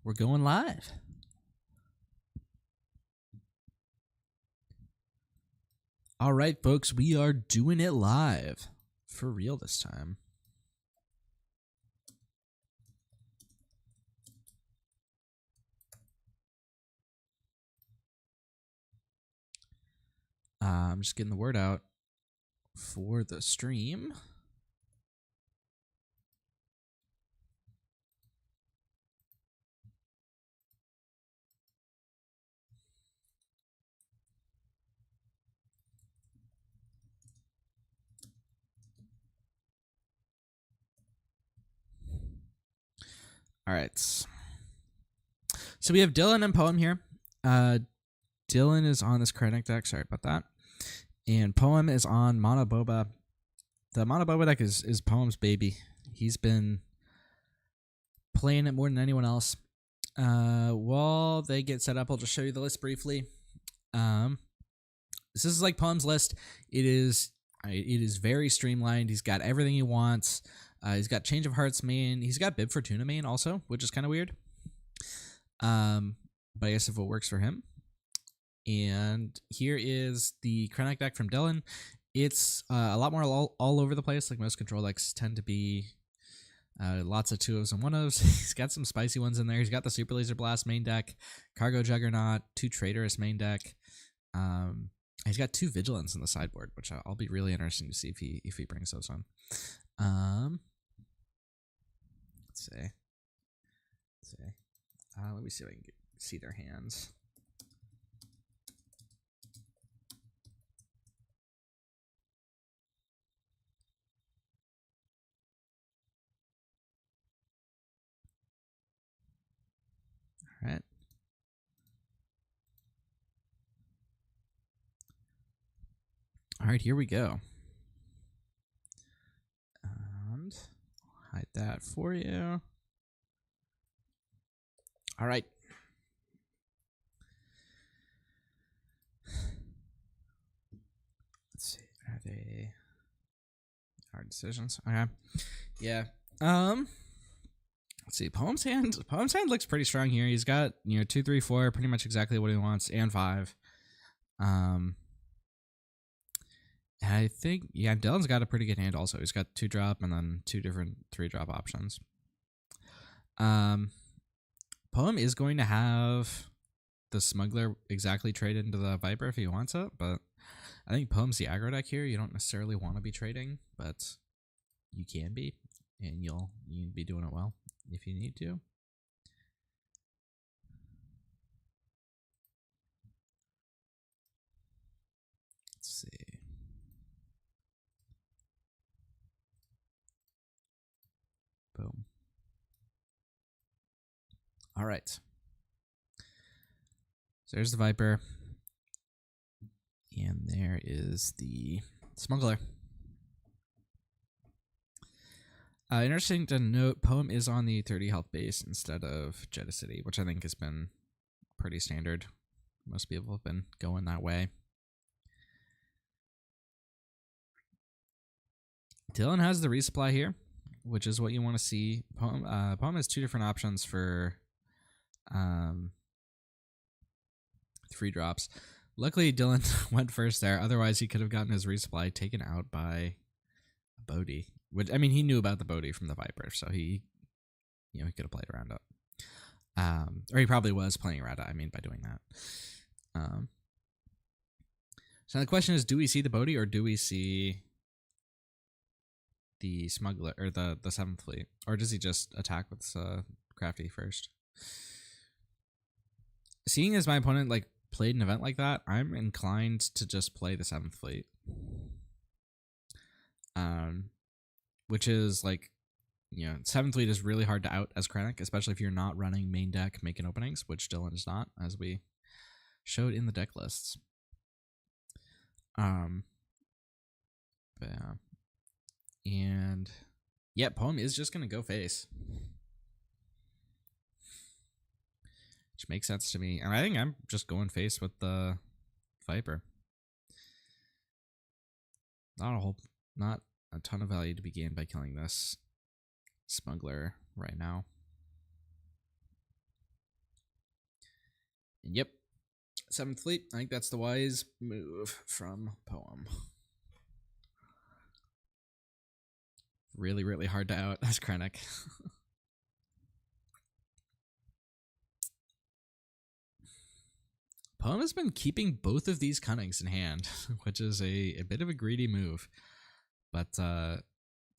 We're going live. All right, folks, we are doing it live. For real this time. I'm just getting the word out for the stream. All right. So we have Dillen and Poem here. Dillen is on this Krennic deck. Sorry about that. And Poem is on Mono Boba. The Mono Boba deck is Poem's baby. He's been playing it more than anyone else. While they get set up, I'll just show you the list briefly. This is like Poem's list. It is very streamlined. He's got everything he wants. He's got Change of Hearts main. He's got Bib Fortuna main also, which is kind of weird. But I guess if it works for him. And here is the Krennic deck from Dillen. It's a lot more all over the place. Like most control decks tend to be lots of 2-0s and 1-0s. He's got some spicy ones in there. He's got the Super Laser Blast main deck, Cargo Juggernaut, 2 Traitorous main deck. He's got 2 Vigilance in the sideboard, which I'll be really interesting to see if he brings those on. Let's see. Let me see if I can see their hands. All right. All right, here we go. And hide that for you. All right. Let's see. Are they hard decisions? Okay. Yeah. Let's see. Poem's hand looks pretty strong here. He's got 2, 3, 4, pretty much exactly what he wants, and 5. I think Dillen's got a pretty good hand also. He's got 2-drop and then 2 different 3-drop options. Poem is going to have the Smuggler exactly traded into the Viper if he wants it, but I think Poem's the aggro deck here. You don't necessarily want to be trading, but you can be, and you'll be doing it well if you need to. Let's see. Boom. All right. So there's the Viper. And there is the Smuggler. Interesting to note, Poem is on the 30 health base instead of Jedicity, which I think has been pretty standard. Most people have been going that way. Dillen has the resupply here, which is what you want to see. Poem has 2 different options for 3 drops. Luckily, Dillen went first there. Otherwise, he could have gotten his resupply taken out by a Bodhi. Which, I mean, he knew about the Bodhi from the Viper, so he could have played around it. Or he probably was playing around it, I mean, by doing that. So the question is, do we see the Bodhi or do we see the Smuggler or the 7th Fleet? Or does he just attack with Crafty first? Seeing as my opponent played an event like that, I'm inclined to just play the 7th Fleet. Which is 7th Fleet is really hard to out as Krennic, especially if you're not running main deck making openings, which Dillen is not, as we showed in the deck lists. But yeah. And yeah, Poem is just gonna go face. Which makes sense to me. And I think I'm just going face with the Viper. Not a ton of value to be gained by killing this Smuggler right now. Yep. 7th Fleet. I think that's the wise move from Poem. Really, really hard to out as Krennic. Poem has been keeping both of these Cunnings in hand, which is a bit of a greedy move, but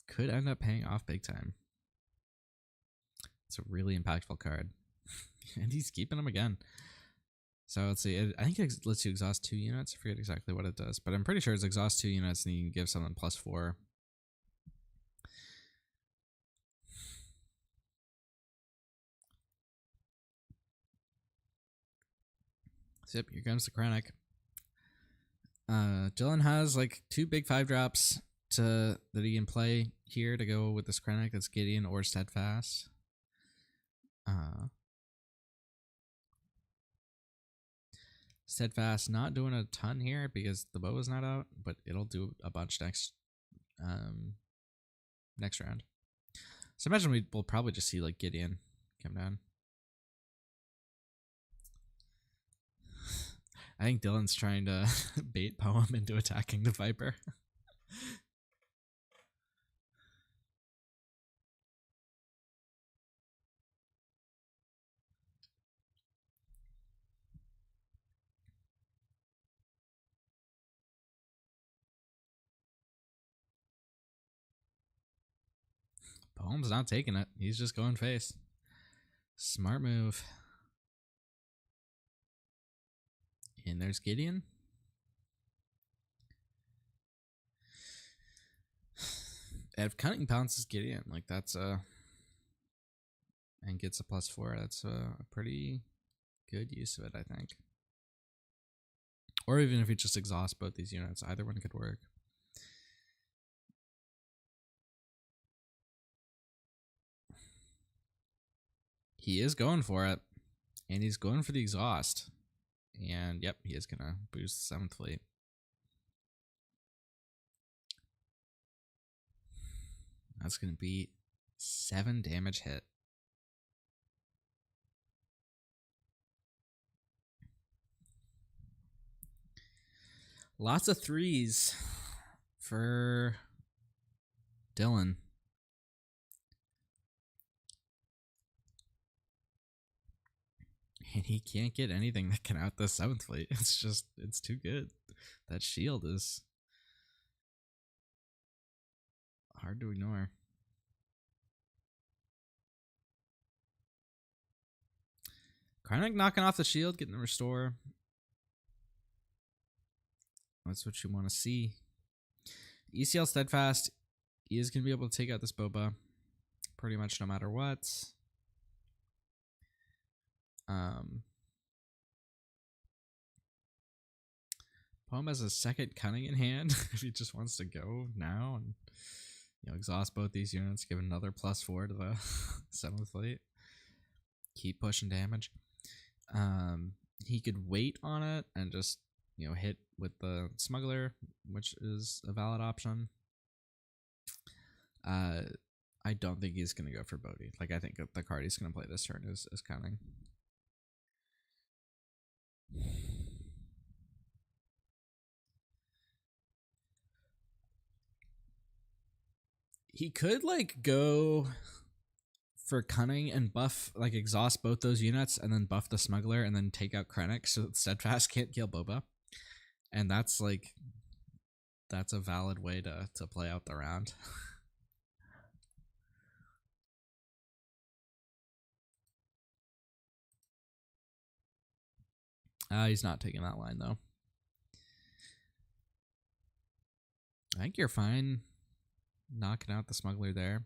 could end up paying off big time. It's a really impactful card. And he's keeping them again. So let's see. I think it lets you exhaust 2 units. I forget exactly what it does, but I'm pretty sure it's exhaust 2 units and you can give someone +4. Yep, here comes the Krennic. Dillen has like 2 big 5-drops that he can play here to go with this Krennic. That's Gideon or Steadfast. Steadfast not doing a ton here because the Boba's not out, but it'll do a bunch next round. So imagine we'll probably just see like Gideon come down. I think Dylan's trying to bait Poem into attacking the Viper. Poem's not taking it. He's just going face. Smart move. And there's Gideon. If Cunning pounces Gideon, like that's and gets a +4, that's a pretty good use of it, I think. Or even if you just exhaust both these units, either one could work. He is going for it, and he's going for the exhaust. And yep, he is gonna boost the 7th Fleet. That's gonna be 7 damage hit. Lots of 3s for Dillen. And he can't get anything that can out the 7th Fleet. It's too good. That shield is hard to ignore. Krennic knocking off the shield, getting the restore. That's what you want to see. ECL Steadfast, he is going to be able to take out this Boba pretty much no matter what. Poem has a 2nd Cunning in hand if he just wants to go now and exhaust both these units, give another +4 to the 7th Fleet. Keep pushing damage. He could wait on it and just hit with the Smuggler, which is a valid option. I don't think he's gonna go for Bodhi. Like I think the card he's gonna play this turn is Cunning. He could like go for Cunning and buff, like exhaust both those units and then buff the Smuggler and then take out Krennic so that Steadfast can't kill Boba. And that's a valid way to play out the round. He's not taking that line though. I think you're fine knocking out the Smuggler there.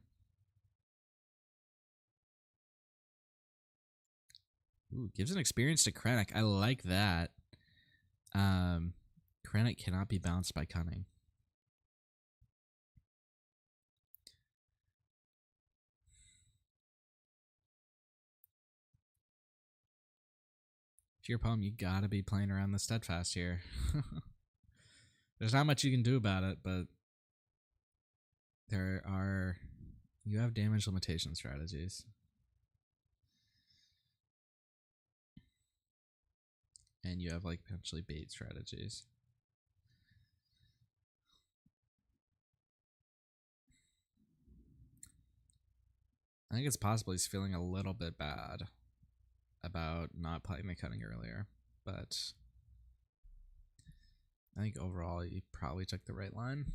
Ooh, gives an experience to Krennic. I like that. Krennic cannot be bounced by Cunning. To your Poem, you gotta be playing around the Steadfast here. There's not much you can do about it, but you have damage limitation strategies. and you have like potentially bait strategies. I think it's possible he's feeling a little bit bad about not playing the cutting earlier, but I think overall he probably took the right line.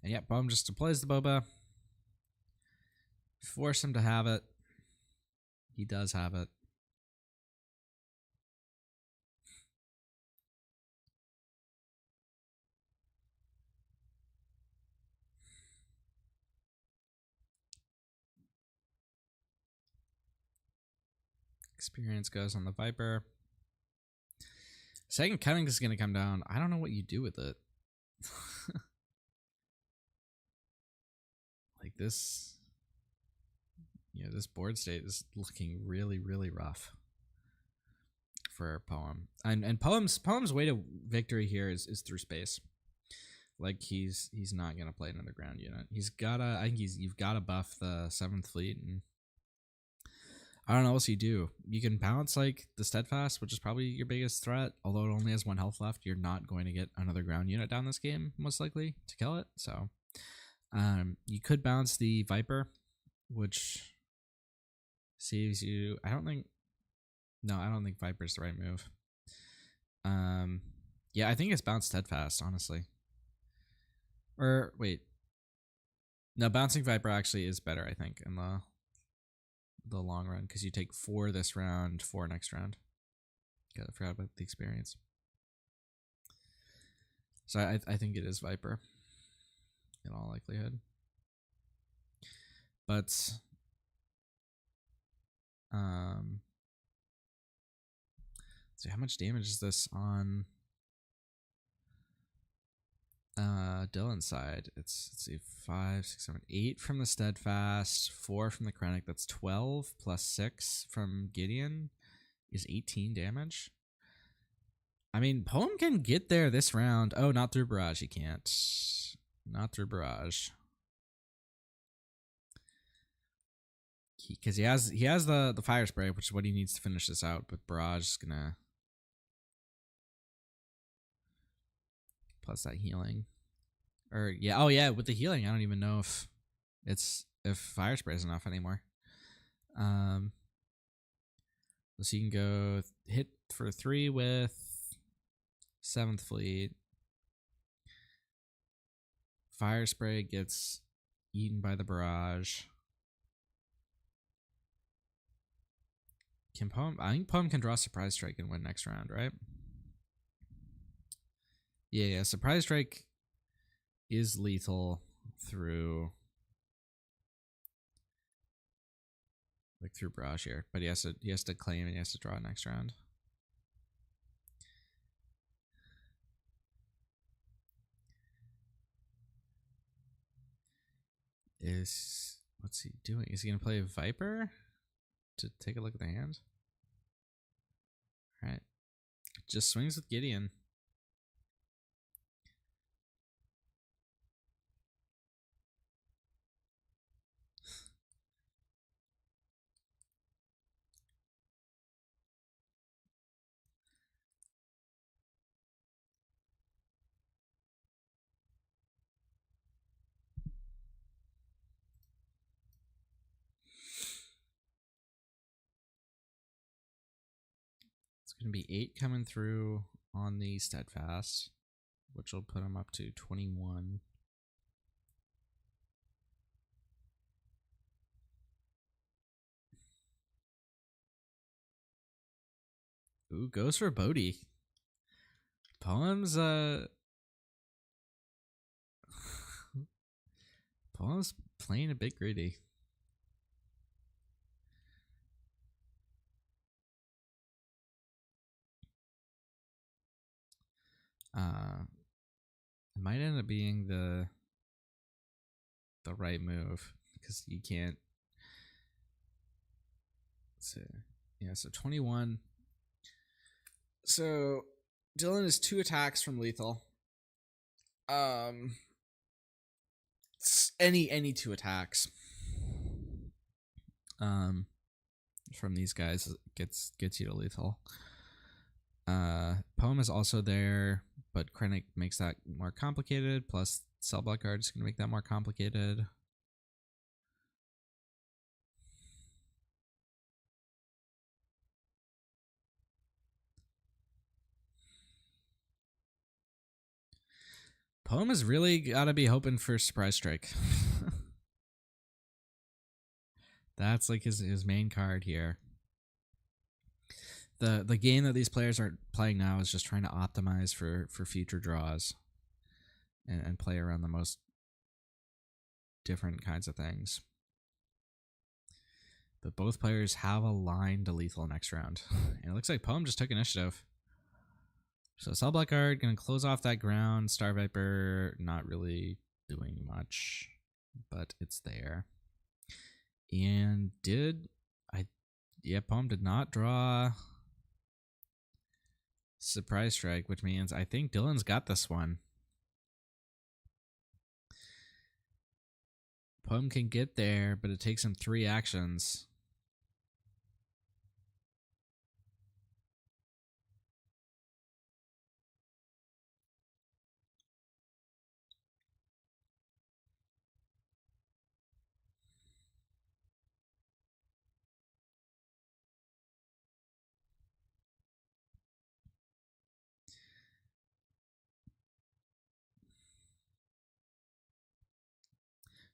And yeah, Boom just deploys the Boba. Force him to have it. He does have it. Experience goes on the Viper. Second cutting is going to come down. I don't know what you do with it. Like this, this board state is looking really, really rough for Poem. And Poem's way to victory here is through space. Like he's not gonna play another ground unit. He's gotta. I think you've gotta buff the 7th fleet, and I don't know what else you do. You can bounce like the Steadfast, which is probably your biggest threat. Although it only has 1 health left, you're not going to get another ground unit down this game most likely to kill it. So, you could bounce the Viper, which saves you. I don't think Viper's the right move. Yeah, I think it's bounce Steadfast, honestly. Or wait, no, bouncing Viper actually is better, I think, in the long run, because you take 4 this round, 4 next round. I forgot about the experience. So I think it is Viper in all likelihood. But so how much damage is this on Dillen's side? Let's see, 5, 6, 7, 8 from the Steadfast, 4 from the Krennic. That's 12 plus 6 from Gideon is 18 damage. I mean, Poem can get there this round. Oh, not through Barrage. He can't. Not through Barrage. Because he has the Fire Spray, which is what he needs to finish this out. But Barrage is gonna plus that healing. Or yeah, oh yeah, with the healing, I don't even know if Fire Spray is enough anymore. So you can go hit for 3 with 7th Fleet. Fire Spray gets eaten by the Barrage. Can Poem? I think Poem can draw Surprise Strike and win next round, right? Yeah, Surprise Strike is lethal through Barrage here, but he has to claim and he has to draw next round. What's he doing? Is he gonna play a Viper to take a look at the hand? All right, just swings with Gideon. Going to be 8 coming through on the Steadfast, which will put him up to 21. Ooh, goes for Bodhi. Poem's Poem's playing a bit greedy. It might end up being the right move because you can't. So yeah, so 21. So Dillen is 2 attacks from lethal. any two attacks from these guys gets you to lethal. Poem is also there, but Krennic makes that more complicated, plus Cell Block Guard is going to make that more complicated. Poem has really got to be hoping for Surprise Strike. That's like his main card here. The game that these players are playing now is just trying to optimize for future draws and play around the most different kinds of things. But both players have a line to lethal next round. And it looks like Poem just took initiative. So Cell Block Guard going to close off that ground. Star Viper not really doing much, but it's there. And Poem did not draw Surprise Strike, which means I think Dillen's got this one. Poem can get there, but it takes him 3 actions.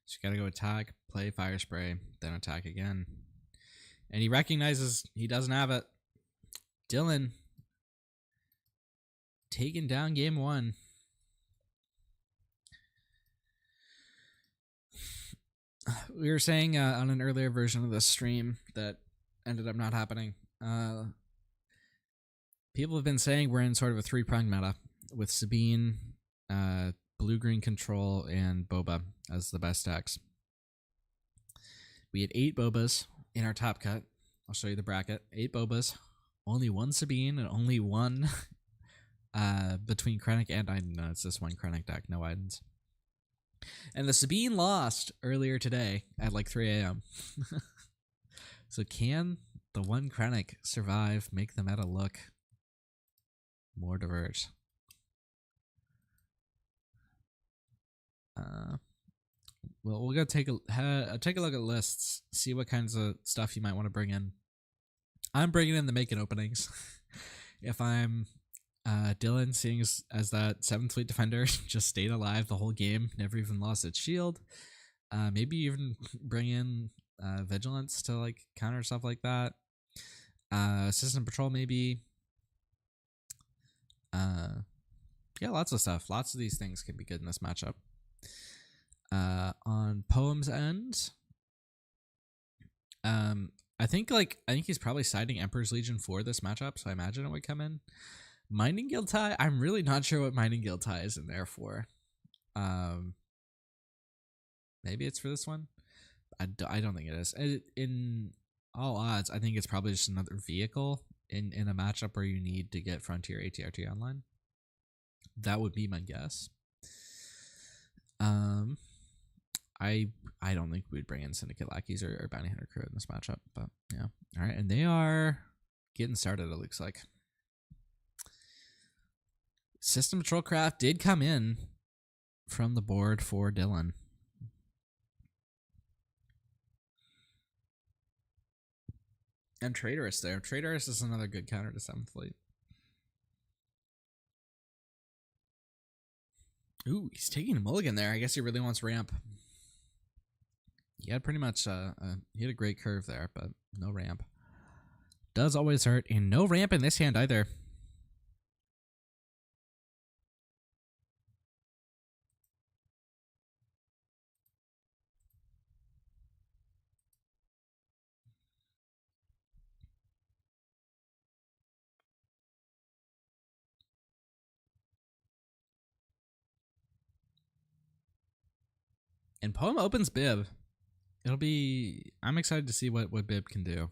So you gotta go attack, play Fire Spray, then attack again. And he recognizes he doesn't have it. Dillen taking down game 1. We were saying on an earlier version of this stream that ended up not happening. People have been saying we're in sort of a 3-pronged meta with Sabine, blue-green control, and Boba as the best decks. We had 8 Bobas in our top cut. I'll show you the bracket. 8 Bobas, only 1 Sabine, and only 1 between Krennic and Iden. No, it's this one Krennic deck, no Idens. And the Sabine lost earlier today at like 3 a.m. So can the one Krennic survive, make the meta look more diverse? Well, we'll go take a look at lists, see what kinds of stuff you might want to bring in. I'm bringing in the Macon openings. If I'm Dillen, seeing as that 7th Fleet Defender just stayed alive the whole game, never even lost its shield. Maybe even bring in Vigilance to like counter stuff like that. System Patrol maybe. Yeah, lots of stuff. Lots of these things can be good in this matchup. On Poem's end, I think he's probably siding Emperor's Legion for this matchup, so I imagine it would come in. Mining Guild Tie, I'm really not sure what Mining Guild Tie is in there for. Maybe it's for this one. I don't think it is. In all odds, I think it's probably just another vehicle in a matchup where you need to get Frontier ATRT online. That would be my guess. I don't think we'd bring in Syndicate Lackeys or Bounty Hunter crew in this matchup, but yeah. All right, and they are getting started, it looks like. System Patrol Craft did come in from the board for Dillen. And Traitorous there. Traitorous is another good counter to 7th Fleet. Ooh, he's taking a mulligan there. I guess he really wants ramp. He had pretty much, he had a great curve there, but no ramp. Does always hurt, and no ramp in this hand either. And Poem opens Bib. I'm excited to see what Bib can do.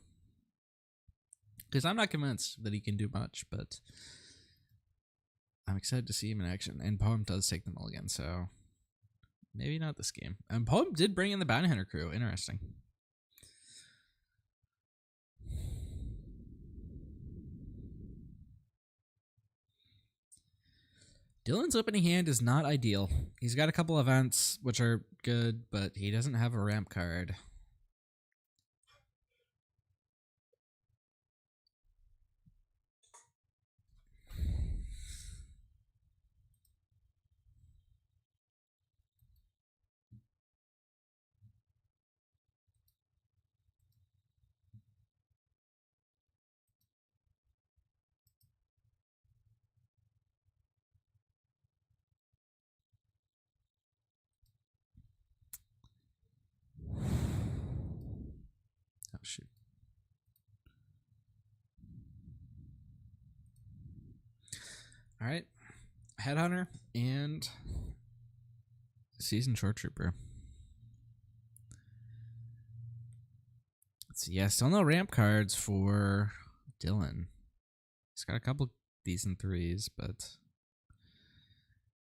Because I'm not convinced that he can do much, but I'm excited to see him in action. And Poem does take the mulligan, so Maybe not this game. And Poem did bring in the bounty hunter crew. Interesting. Dillen's opening hand is not ideal. He's got a couple events which are good, but he doesn't have a ramp card. Oh, shoot. All right. Headhunter and Seasoned Short Trooper. Let's see. Yeah, still no ramp cards for Dillen. He's got a couple decent threes, but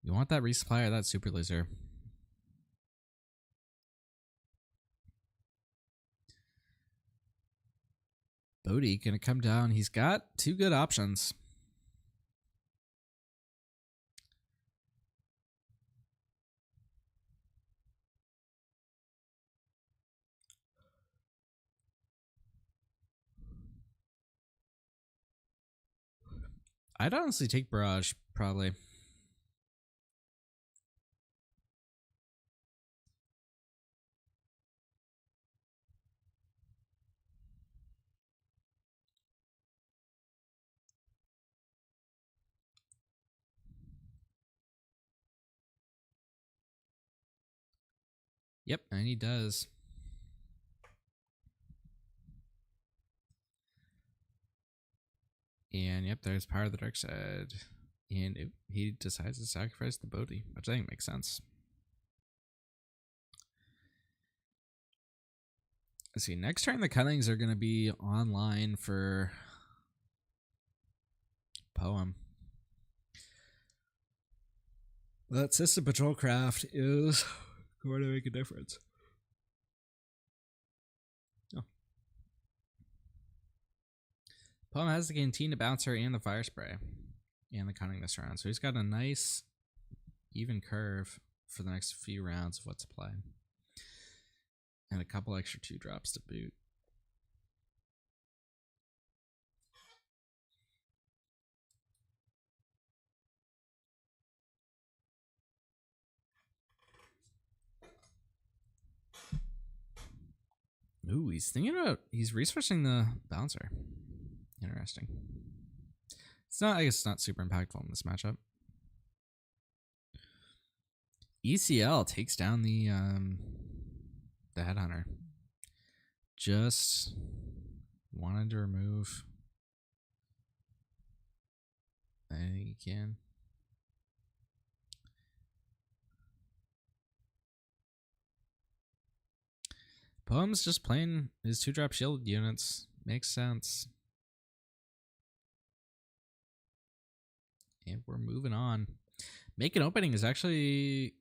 you want that resupply or that super laser. Bodhi gonna come down. He's got two good options. I'd honestly take Barrage, probably. Yep, and he does. And yep, there's Power of the Dark Side. And he decides to sacrifice the Bodhi, which I think makes sense. Let's see, next turn the Cunnings are going to be online for Poem. That system patrol craft is going to make a difference. Oh. Poem has the Cantina Bouncer and the Fire Spray and the Cunning this round. So he's got a nice even curve for the next few rounds of what to play. And a couple extra 2-drops to boot. Ooh, he's researching the bouncer. Interesting. I guess it's not super impactful in this matchup. ECL takes down the Headhunter. Just wanted to remove anything he can. Poem's just playing his 2-drop shield units. Makes sense. And we're moving on. Make an opening is actually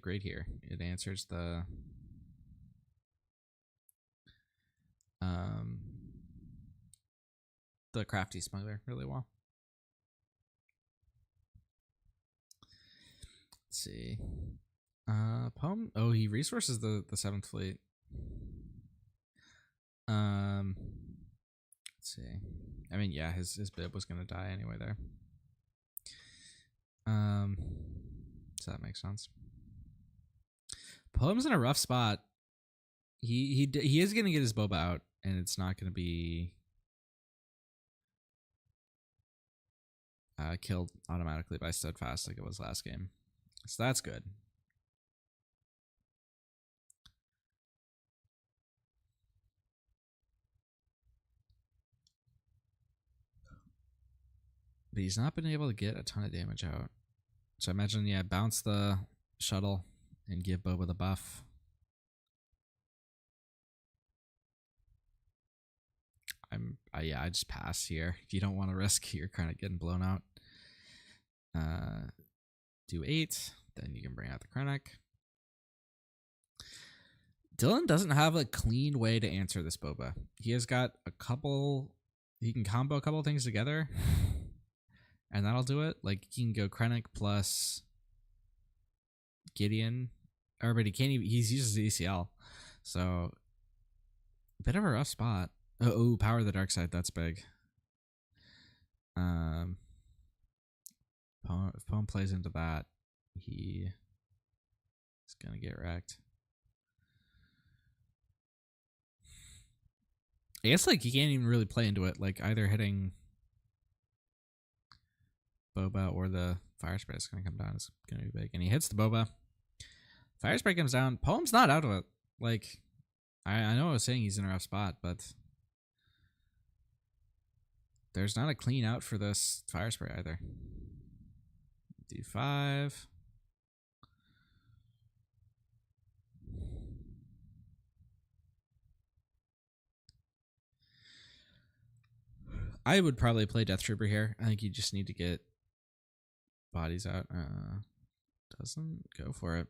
great here. It answers the crafty smuggler really well. Let's see. Poem. Oh, he resources the 7th fleet. Let's see. I mean, yeah, his bib was gonna die anyway there. So that makes sense. Poem's in a rough spot. He is gonna get his Boba out, and it's not gonna be killed automatically by Steadfast like it was last game. So that's good. But he's not been able to get a ton of damage out. So I imagine, yeah, bounce the shuttle and give Boba the buff. I just pass here. If you don't want to risk, you're kind of getting blown out. Do 8, then you can bring out the Krennic. Dillen doesn't have a clean way to answer this Boba. He has got a couple. He can combo a couple things together, and that'll do it. Like he can go Krennic plus Gideon, but he can't even. He uses ECL, so bit of a rough spot. Oh, power of the dark side. That's big. If Poem plays into that, he is gonna get wrecked. I guess like he can't even really play into it. Like either hitting Boba or the fire spray is gonna come down. It's gonna be big, and he hits the Boba. Fire spray comes down. Poem's not out of it. Like I know I was saying he's in a rough spot, but there's not a clean out for this fire spray either. D5. I would probably play Death Trooper here. I think you just need to get bodies out. Doesn't go for it.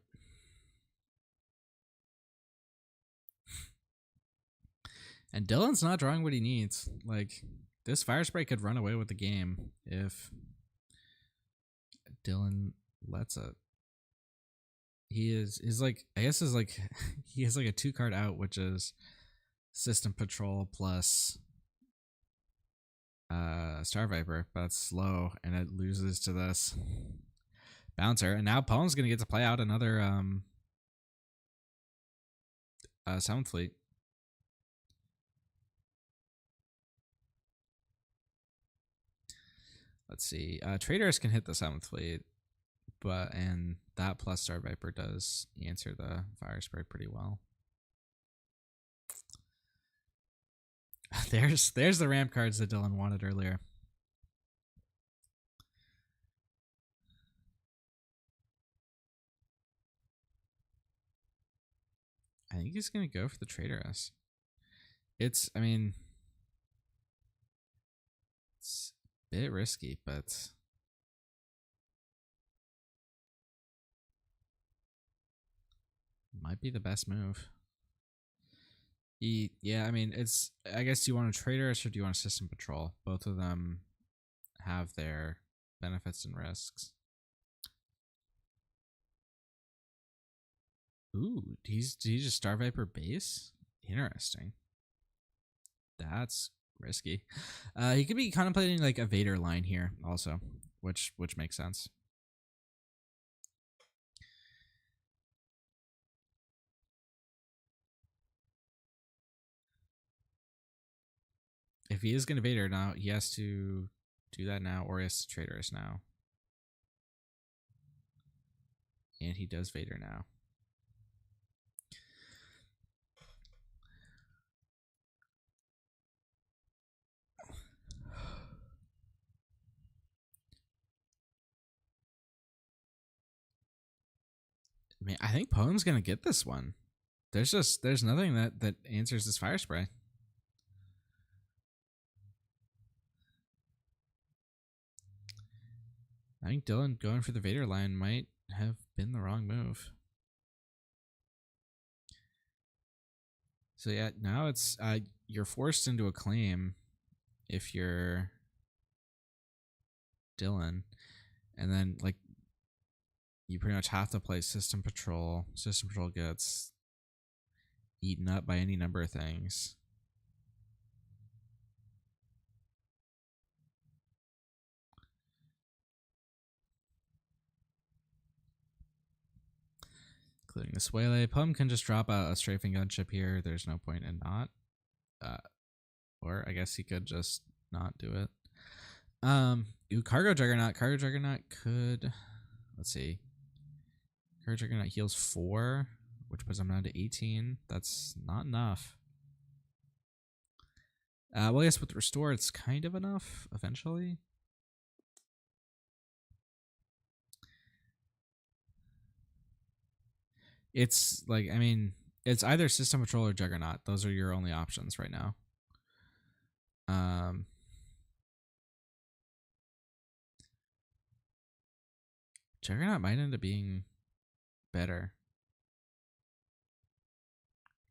And Dillen's not drawing what he needs. Like, this fire spray could run away with the game if Dillen lets it. He is like, I guess is like, he has like a 2-card out, which is System Patrol plus Star Viper, but it's slow and it loses to this bouncer. And now Poem's gonna get to play out another 7th Fleet. Let's see. Traders can hit the 7th Fleet, and that plus Star Viper does answer the fire spray pretty well. There's the ramp cards that Dillen wanted earlier. I think he's gonna go for the Traitoress. I mean, it's a bit risky, but might be the best move. Yeah, I mean, I guess, do you want a Traitoress or do you want a System Patrol? Both of them have their benefits and risks. Ooh, did he just Star Viper base? Interesting. That's risky. He could be contemplating like a Vader line here also, which makes sense. If he is going to Vader now, he has to do that now, or he has to Traitorous now. And he does Vader now. I mean, I think Poem's going to get this one. There's nothing that answers this fire spray. I think Dillen going for the Vader line might have been the wrong move. So yeah, now it's you're forced into a claim if you're Dillen, and then like you pretty much have to play System Patrol. System Patrol gets eaten up by any number of things. Including the Swale. Pum can just drop a strafing gunship here. There's no point in not. Or I guess he could just not do it. Cargo Juggernaut. Cargo Juggernaut could... Let's see. Cargo Juggernaut heals 4, which puts him down to 18. That's not enough. Well, I guess with Restore, it's kind of enough eventually. It's like, I mean, it's either System Patrol or Juggernaut. Those are your only options right now. Juggernaut might end up being better.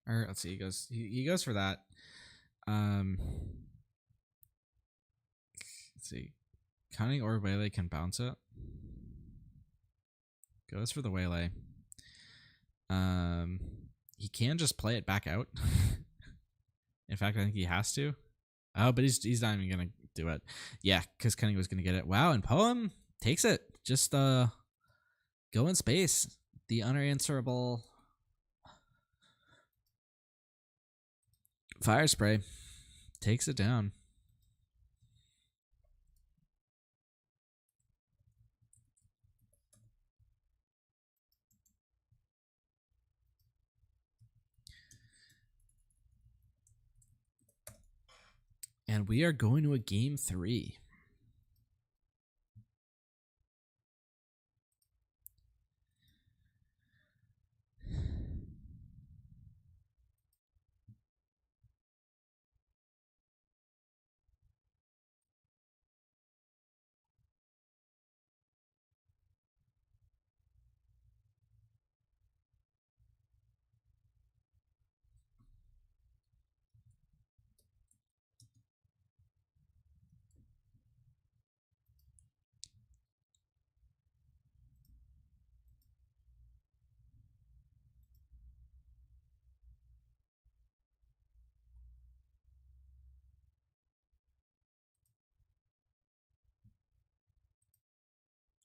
Or let's see, he goes for that. Let's see. Cunning or Waylay can bounce it. Goes for the Waylay. He can just play it back out. In fact, I think he has to. Oh, but he's not even gonna do it. Yeah, because Krennic was gonna get it. Wow, and Poem takes it. Just go in space. The unanswerable fire spray takes it down. And we are going to a game 3.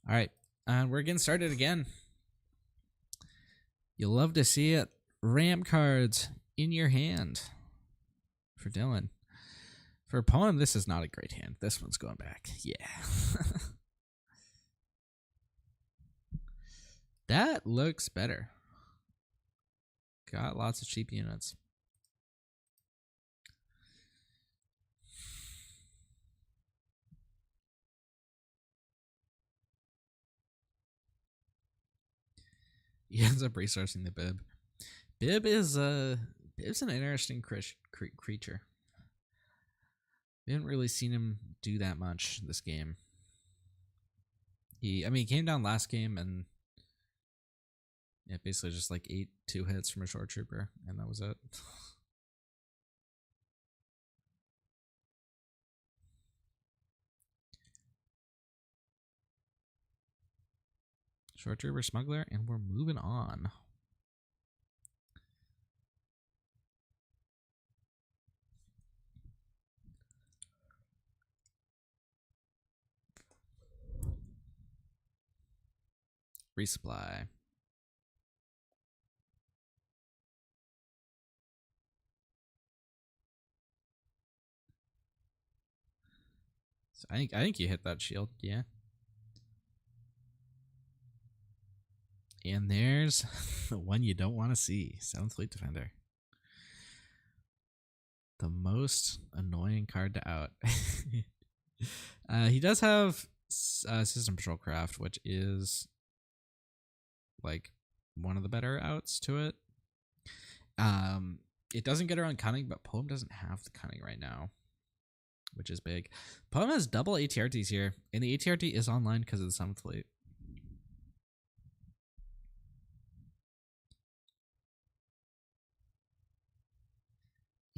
All right, and we're getting started again. You'll love to see it. Ram cards in your hand for Dillen. For Poem, this is not a great hand. This one's going back. Yeah. That looks better. Got lots of cheap units. He ends up resourcing the Bib. Bib is Bib's an interesting creature. We haven't really seen him do that much this game. He came down last game and basically just like 8 2-hits from a short trooper, and that was it. Short trooper smuggler, and we're moving on. Resupply. So I think you hit that shield, yeah. And there's the one you don't want to see, 7th Fleet Defender. The most annoying card to out. He does have System Patrol Craft, which is like one of the better outs to it. It doesn't get around Cunning, but Poem doesn't have the Cunning right now, which is big. Poem has double ATRTs here, and the ATRT is online because of the 7th Fleet.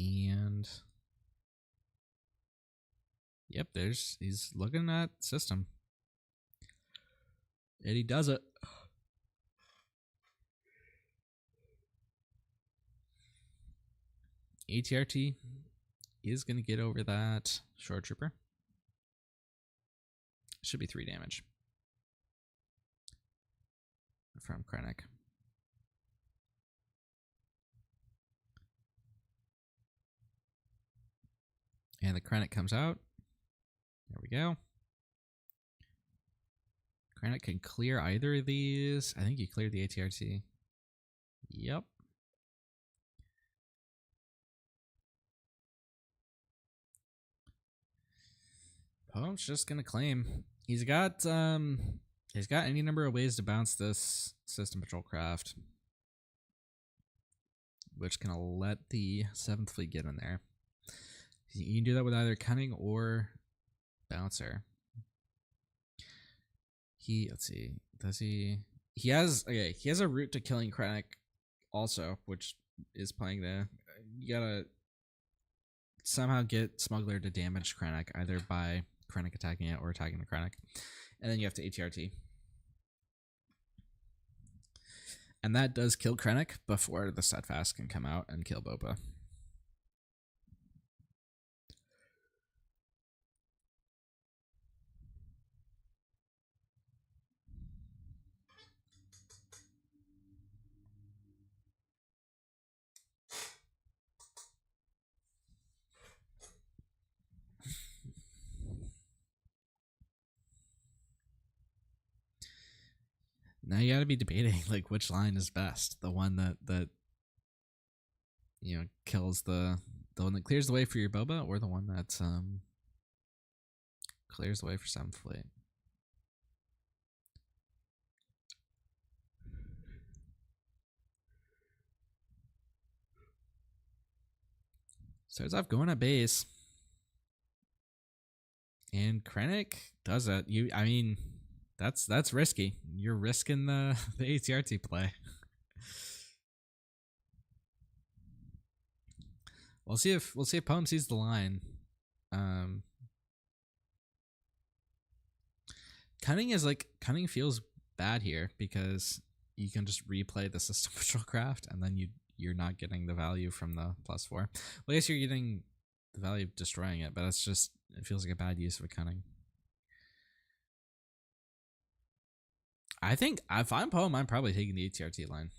And yep, he's looking at system. And he does it. ATRT is going to get over that short trooper. Should be 3 damage from Krennic. And the Krennic comes out. There we go. Krennic can clear either of these. I think you cleared the ATRT. Yep. Poem's just gonna claim. He's got any number of ways to bounce this System Patrol Craft, which can let the 7th Fleet get in there. You can do that with either Cunning or Bouncer. Let's see, does he? He has a route to killing Krennic also, which is playing the. You gotta somehow get Smuggler to damage Krennic, either by Krennic attacking it or attacking the Krennic. And then you have to ATRT. And that does kill Krennic before the Steadfast can come out and kill Boba. Now you got to be debating like which line is best. The one that kills the one that clears the way for your Boba, or the one that clears the way for Seventh Fleet. Starts off going at base, and Krennic does it. I mean, that's risky. You're risking the ATRT play. We'll see if Poem sees the line. Cunning feels bad here because you can just replay the system patrol craft, and then you're not getting the value from the +4. Well, I guess you're getting the value of destroying it, but it feels like a bad use of a cunning. I think if I'm Poem, I'm probably taking the ATRT line.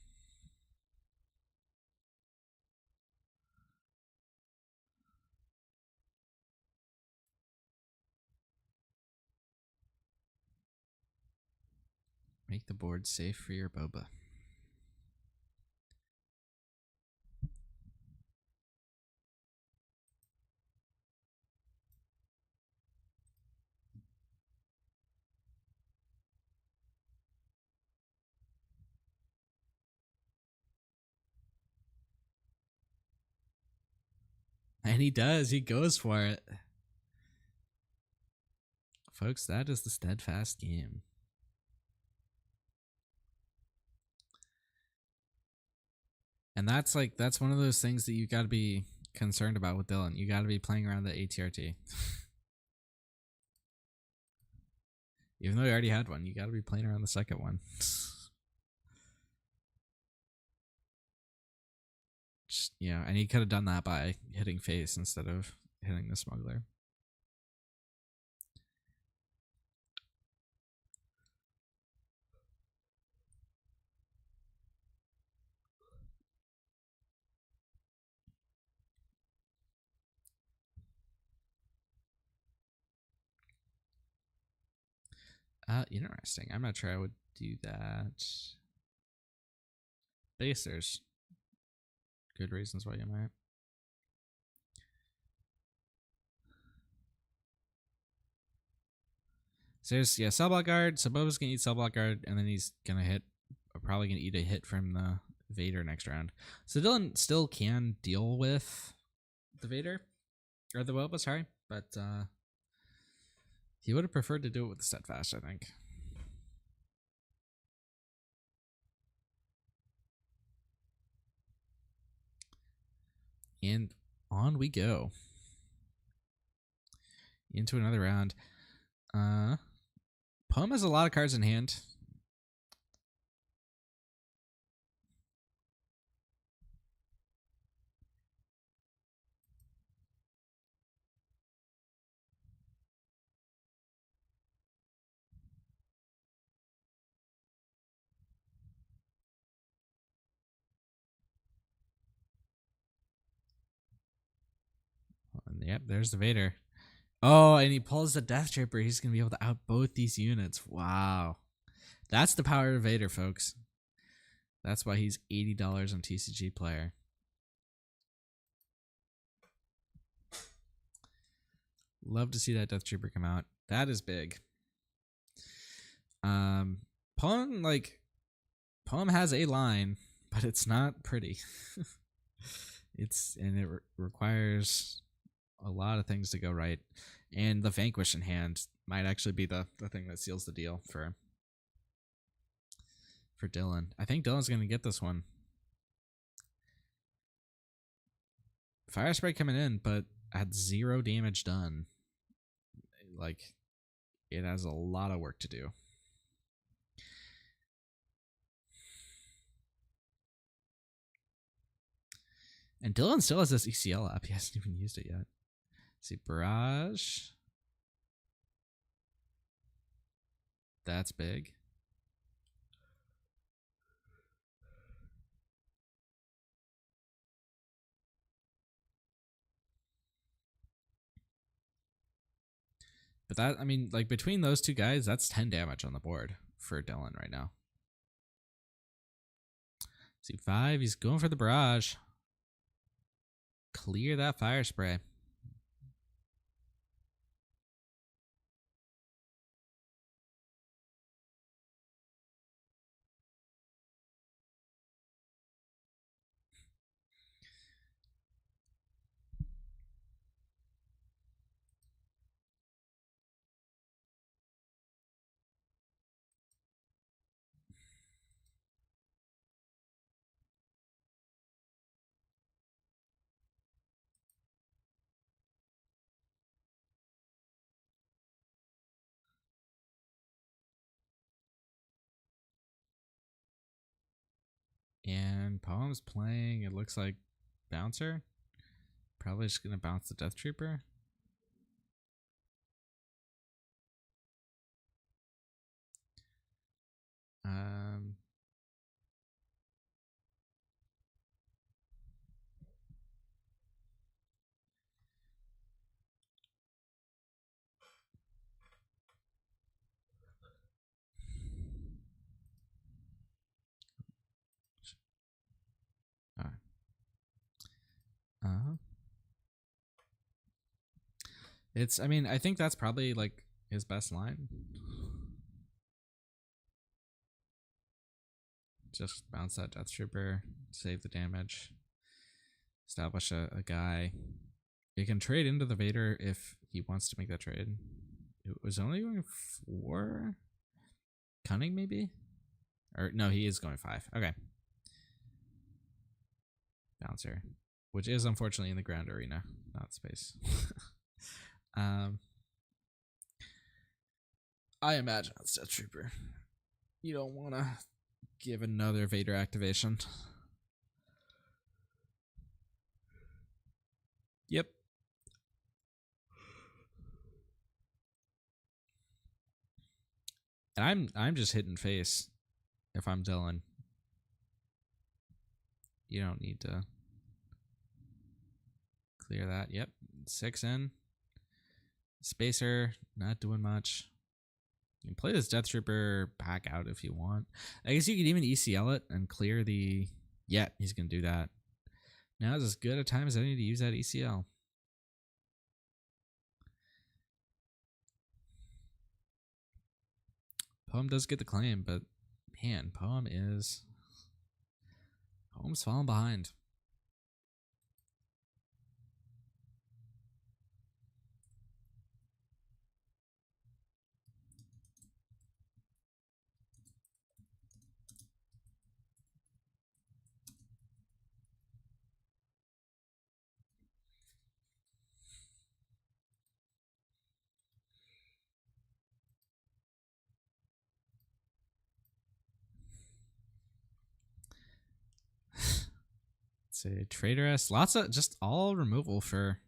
Make the board safe for your Boba. And he does. He goes for it. Folks, that is the Steadfast game. And that's one of those things that you got to be concerned about with Dillen. You got to be playing around the ATRT. Even though you already had one, you got to be playing around the second one. Just, and he could have done that by hitting face instead of hitting the Smuggler. Interesting. I'm not sure I would do that. I guess there's good reasons why you might. So there's cell block guard. So Boba's gonna eat cell block guard, and then he's gonna probably gonna eat a hit from the Vader next round. So Dillen still can deal with the Vader or the Boba, sorry, but he would have preferred to do it with the Steadfast, I think. And on we go into another round. Poem has a lot of cards in hand. And yep, there's the Vader. Oh, and he pulls the Death Trooper. He's going to be able to out both these units. Wow. That's the power of Vader, folks. That's why he's $80 on TCG Player. Love to see that Death Trooper come out. That is big. Poem has a line, but it's not pretty. It requires a lot of things to go right, and the Vanquish in hand might actually be the thing that seals the deal for Dillen. I think Dillen's going to get this one. Fire spray coming in, but had 0 damage done. Like, it has a lot of work to do. And Dillen still has this ECL up. He hasn't even used it yet. Let's see, barrage. That's big. But that, I mean, like between those two guys, that's 10 damage on the board for Dillen right now. See, 5, he's going for the barrage. Clear that fire spray. And Poem's playing, it looks like Bouncer. Probably just going to bounce the Death Trooper. It's, I mean, I think that's probably like his best line. Just bounce that Death Trooper, save the damage, establish a guy. You can trade into the Vader if he wants to make that trade. It was only going 4? Cunning, maybe? Or no, he is going 5. Okay. Bouncer. Which is unfortunately in the ground arena, not space. I imagine it's Death Trooper. You don't want to give another Vader activation. Yep. And I'm just hitting face if I'm Dillen. You don't need to clear that. Yep. 6 in. Spacer, not doing much. You can play this Death Trooper back out if you want. I guess you could even ECL it and clear the... Yeah, he's going to do that. Now is as good a time as any to use that ECL. Poem does get the claim, but man, Poem's falling behind. Say Traitoress, lots of just all removal for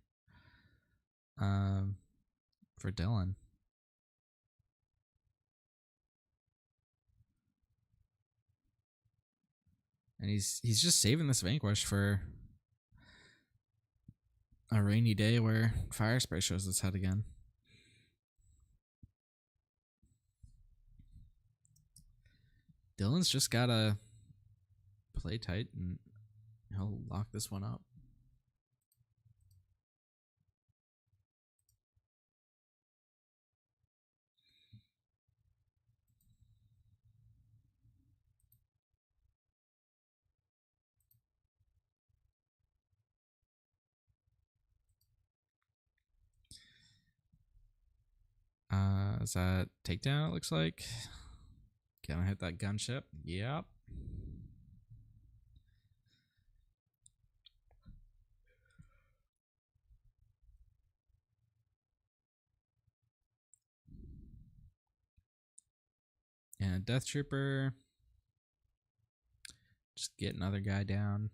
Dillen. And he's just saving this Vanquish for a rainy day where Fire Spray shows its head again. Dillen's just gotta play tight and he'll lock this one up. Is that takedown? It looks like. Gonna hit that gunship. Yep. And Death Trooper. Just get another guy down.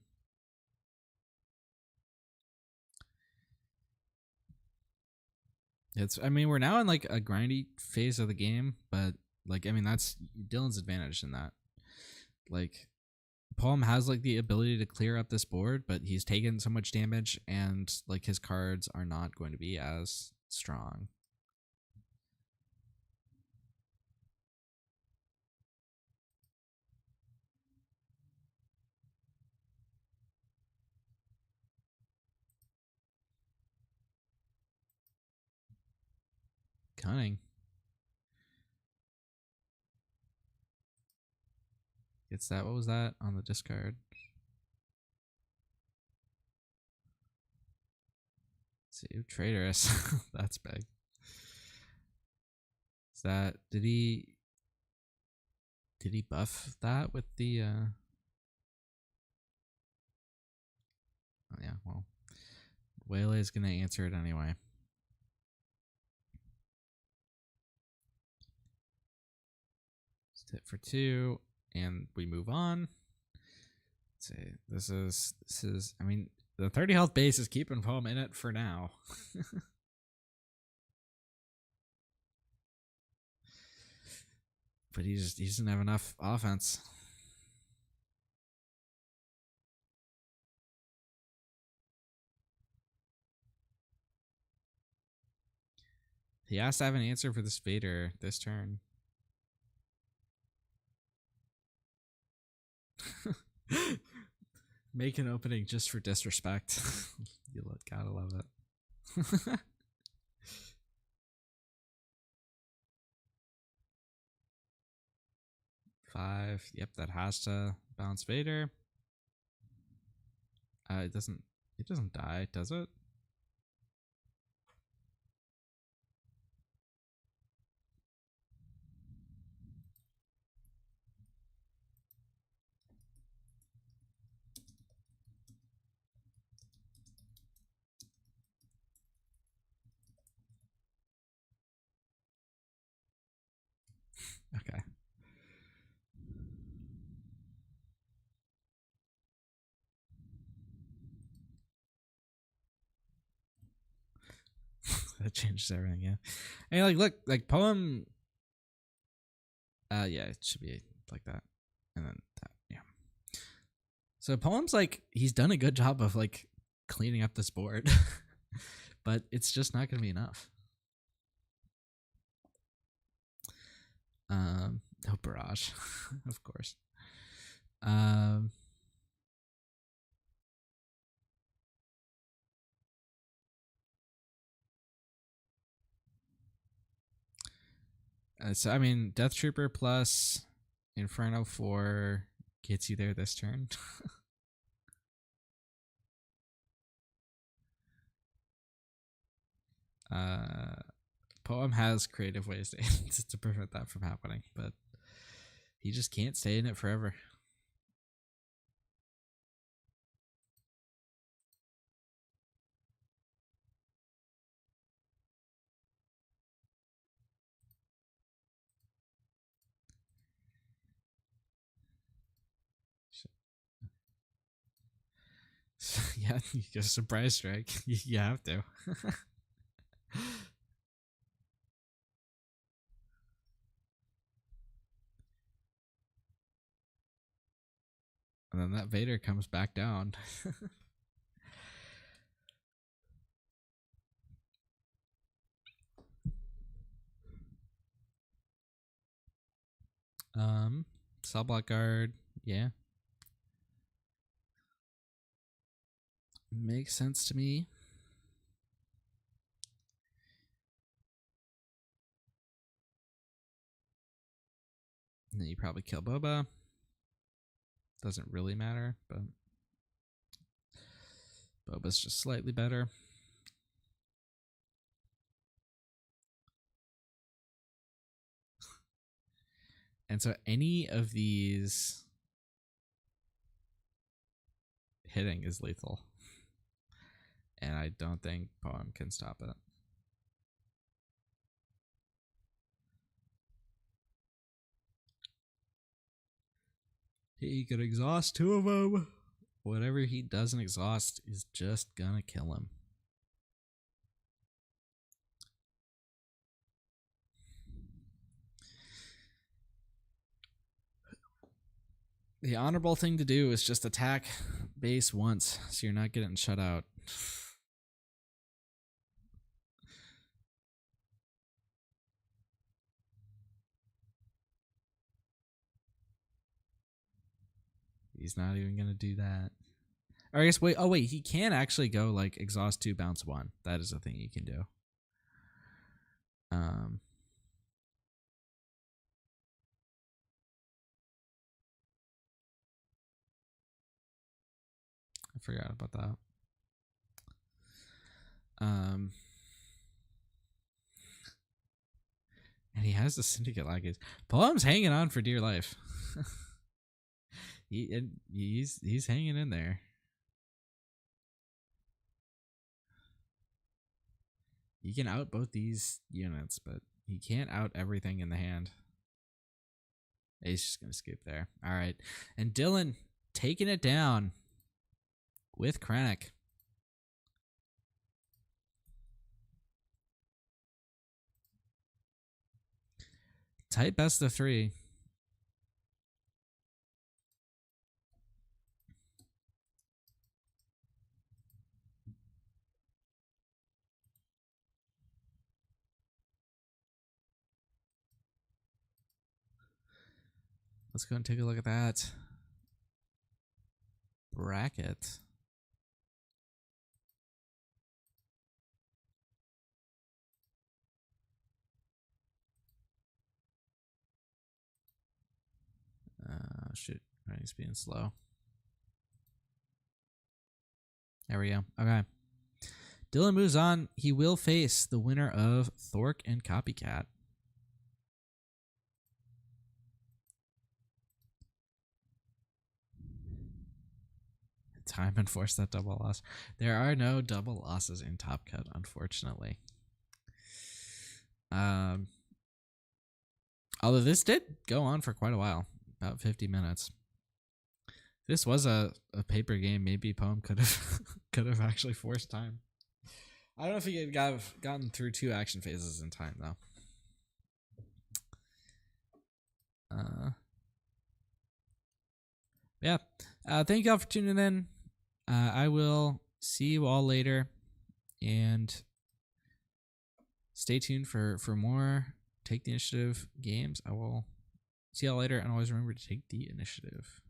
I mean, we're now in like a grindy phase of the game, but like, I mean, that's Dillen's advantage in that. Like, Poem has like the ability to clear up this board, but he's taken so much damage, and like his cards are not going to be as strong. Cunning. Gets that. What was that on the discard? Let's see, traitorous. That's big. Is that did he buff that with the oh yeah, well, Waylay is gonna answer it anyway. Just hit for 2 and we move on. Let's see. This is I mean, the 30 health base is keeping Poem in it for now. But he doesn't have enough offense. He has to have an answer for this Vader this turn. Make an opening just for disrespect. You gotta love it. Five. Yep, that has to bounce Vader. It doesn't die, does it? Okay. That changes everything, yeah. And like, look, like Poem. Yeah, it should be like that, and then that, yeah. So Poem's like, he's done a good job of like cleaning up this board, but it's just not gonna be enough. No barrage, of course. So I mean, Death Trooper plus Inferno 4 gets you there this turn. Poem has creative ways to prevent that from happening, but he just can't stay in it forever. Yeah, you get a surprise strike. You have to. And then that Vader comes back down. Cell block guard, yeah. Makes sense to me. And then you probably kill Boba. Doesn't really matter, but Boba's just slightly better. And so any of these hitting is lethal. And I don't think Poem can stop it. He could exhaust two of them. Whatever he doesn't exhaust is just gonna kill him. The honorable thing to do is just attack base once so you're not getting shut out. He's not even gonna do that. Or I guess wait. Oh wait, he can actually go like exhaust 2, bounce 1. That is a thing you can do. I forgot about that. And he has the syndicate laggies. Palom's hanging on for dear life. He's hanging in there. He can out both these units, but he can't out everything in the hand. He's just gonna scoop there. All right, and Dillen taking it down with Krennic. Tight best of 3. Let's go and take a look at that bracket. Shoot, he's being slow. There we go. Okay. Dillen moves on. He will face the winner of Thork and Copycat. Time and force that double loss. There are no double losses in Top Cut, unfortunately. Although this did go on for quite a while, about 50 minutes. This was a paper game. Maybe Poem could have actually forced time. I don't know if he had gotten through 2 action phases in time though. Yeah. Thank you all for tuning in. I will see you all later, and stay tuned for more Take the Initiative games. I will see y'all later, and always remember to take the initiative.